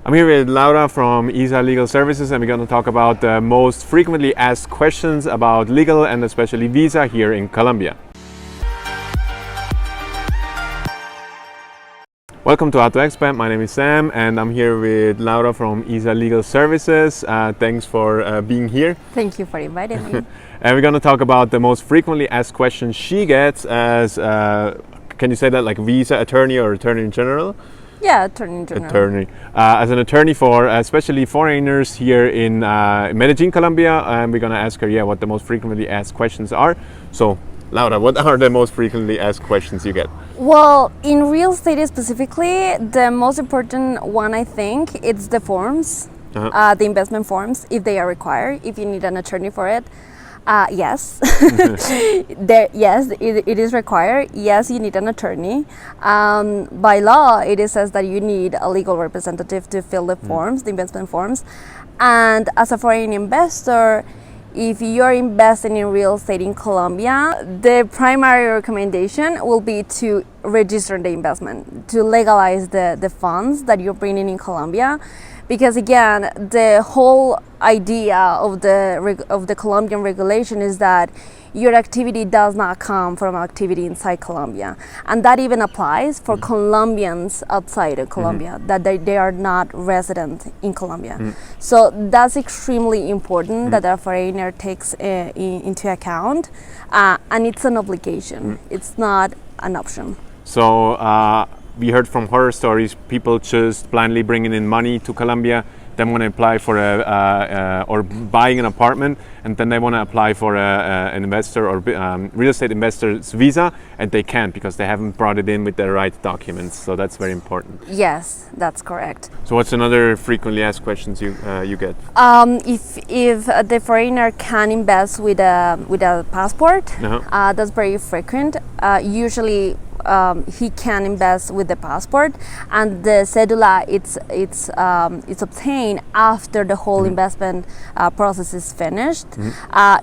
I'm here with Laura from Iza Legal Services, and we're going to talk about the most frequently asked questions about legal and especially visa here in Colombia. Welcome to How to Expat. My name is Sam and I'm here with Laura from Iza Legal Services. Thanks for being here. Thank you for inviting me. And we're going to talk about the most frequently asked questions she gets as, can you say that, like visa attorney or attorney in general? Yeah, attorney in general. Attorney. As an attorney for especially foreigners here in Medellin, Colombia, and we're going to ask her, what the most frequently asked questions are. So, Laura, what are the most frequently asked questions you get? Well, in real estate specifically, the most important one, I think, it's the forms, the investment forms, if they are required, if you need an attorney for it. Yes, yes, it is required. Yes, you need an attorney. By law, it says that you need a legal representative to fill the forms, the investment forms. And as a foreign investor, if you're investing in real estate in Colombia, the primary recommendation will be to register the investment, to legalize the funds that you're bringing in Colombia. Because again, the whole idea of the Colombian regulation is that your activity does not come from activity inside Colombia, and that even applies for Colombians outside of Colombia, that they are not resident in Colombia. So that's extremely important that a foreigner takes into account, and it's an obligation. It's not an option. So we heard from horror stories, people just blindly bringing in money to Colombia, then want to apply for or buying an apartment, and then they want to apply for an investor or real estate investor's visa, and they can't because they haven't brought it in with the right documents. So that's very important. Yes, that's correct. So what's another frequently asked questions you get? If the foreigner can invest with a passport, that's very frequent. Usually he can invest with the passport, and the cedula it's obtained after the whole investment process is finished.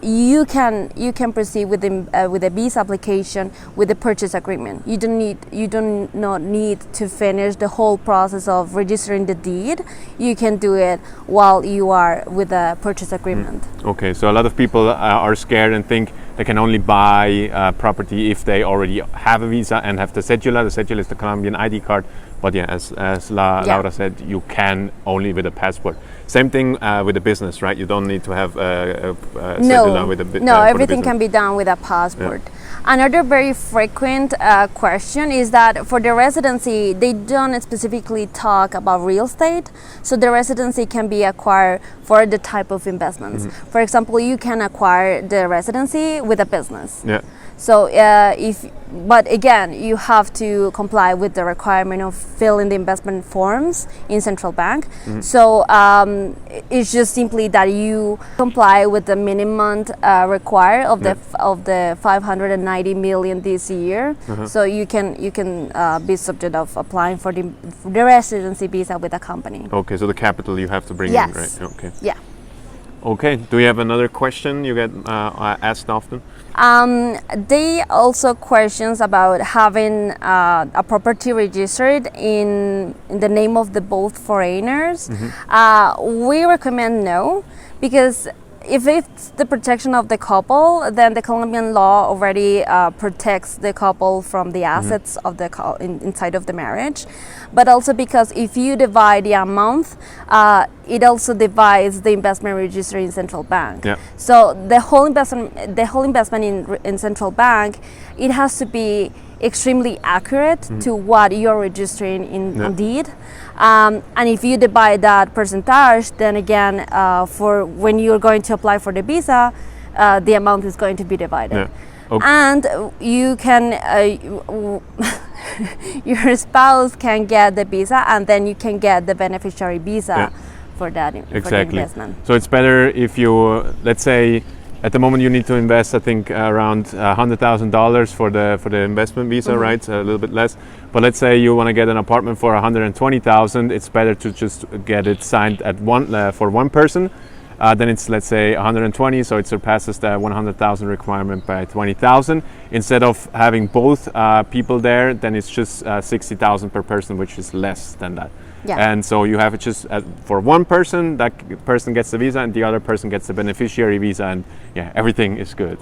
You can proceed with the visa application with the purchase agreement. You do not need to finish the whole process of registering the deed. You can do it while you are with the purchase agreement. Okay, so a lot of people are scared and think they can only buy property if they already have a visa and have the cedula. The cedula is the Colombian ID card. But yeah, as Laura said, you can only with a passport. Same thing with a business, right? You don't need to have a cedula with a business. No, everything can be done with a passport. Yeah. Another very frequent question is that for the residency, they don't specifically talk about real estate. So the residency can be acquired for the type of investments. For example, you can acquire the residency with a business. Yeah. So but again, you have to comply with the requirement of filling the investment forms in central bank. So it's just simply that you comply with the minimum required of the 590 million this year. So you can be subject of applying for the residency visa with a company. Okay, so the capital you have to bring in, right? Okay. Yeah. Okay. Do you have another question you get asked often? They also questions about having a property registered in the name of the both foreigners. We recommend no, because if it's the protection of the couple, then the Colombian law already protects the couple from the assets of the inside of the marriage. But also because if you divide the amount, it also divides the investment registered in central bank. Yeah. So the whole investment in central bank, it has to be extremely accurate to what you're registering in deed. And if you divide that percentage, then again, for when you're going to apply for the visa, the amount is going to be divided. Yeah. Okay. And you can, your spouse can get the visa, and then you can get the beneficiary visa for that for the investment. So it's better if you, let's say, at the moment you need to invest, I think, around $100,000 for the investment visa, right? A little bit less. But let's say you want to get an apartment for $120,000. It's better to just get it signed at for one person. Then it's, let's say, 120, so it surpasses the 100,000 requirement by 20,000. Instead of having both people there, then it's just 60,000 per person, which is less than that. Yeah. And so you have it just for one person, that person gets the visa and the other person gets the beneficiary visa, and yeah, everything is good.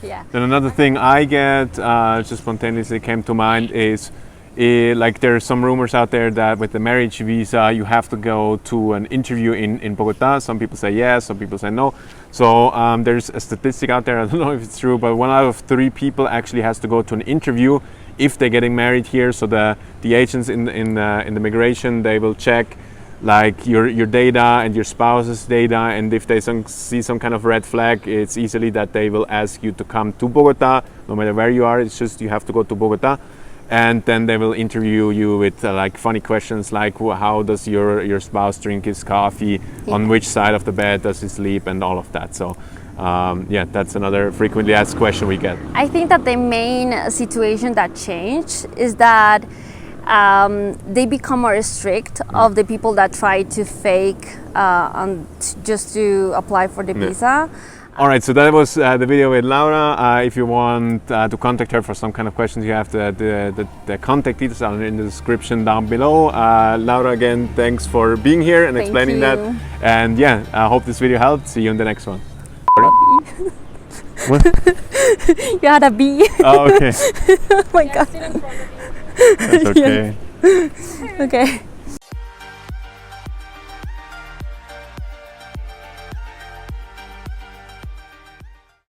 Yeah. Then another thing I get, just spontaneously came to mind, is like there are some rumors out there that with the marriage visa you have to go to an interview in Bogota. Some people say yes, some people say no. So there's a statistic out there, I don't know if it's true, but 1 out of 3 people actually has to go to an interview if they're getting married here. So the agents in the migration, they will check like your data and your spouse's data, and if they see some kind of red flag, it's easily that they will ask you to come to Bogota, no matter where you are. It's just you have to go to Bogota, and then they will interview you with like funny questions like how does your spouse drink his coffee, on which side of the bed does he sleep, and all of that. So yeah, that's another frequently asked question we get. I think that the main situation that changed is that they become more strict of the people that try to fake just to apply for the visa. All right, so that was the video with Laura. If you want to contact her for some kind of questions, you have the contact details are in the description down below. Laura, again, thanks for being here and explaining that. And yeah, I hope this video helped. See you in the next one. What? You had a bee. Oh, okay. Oh my god. That's okay. Okay.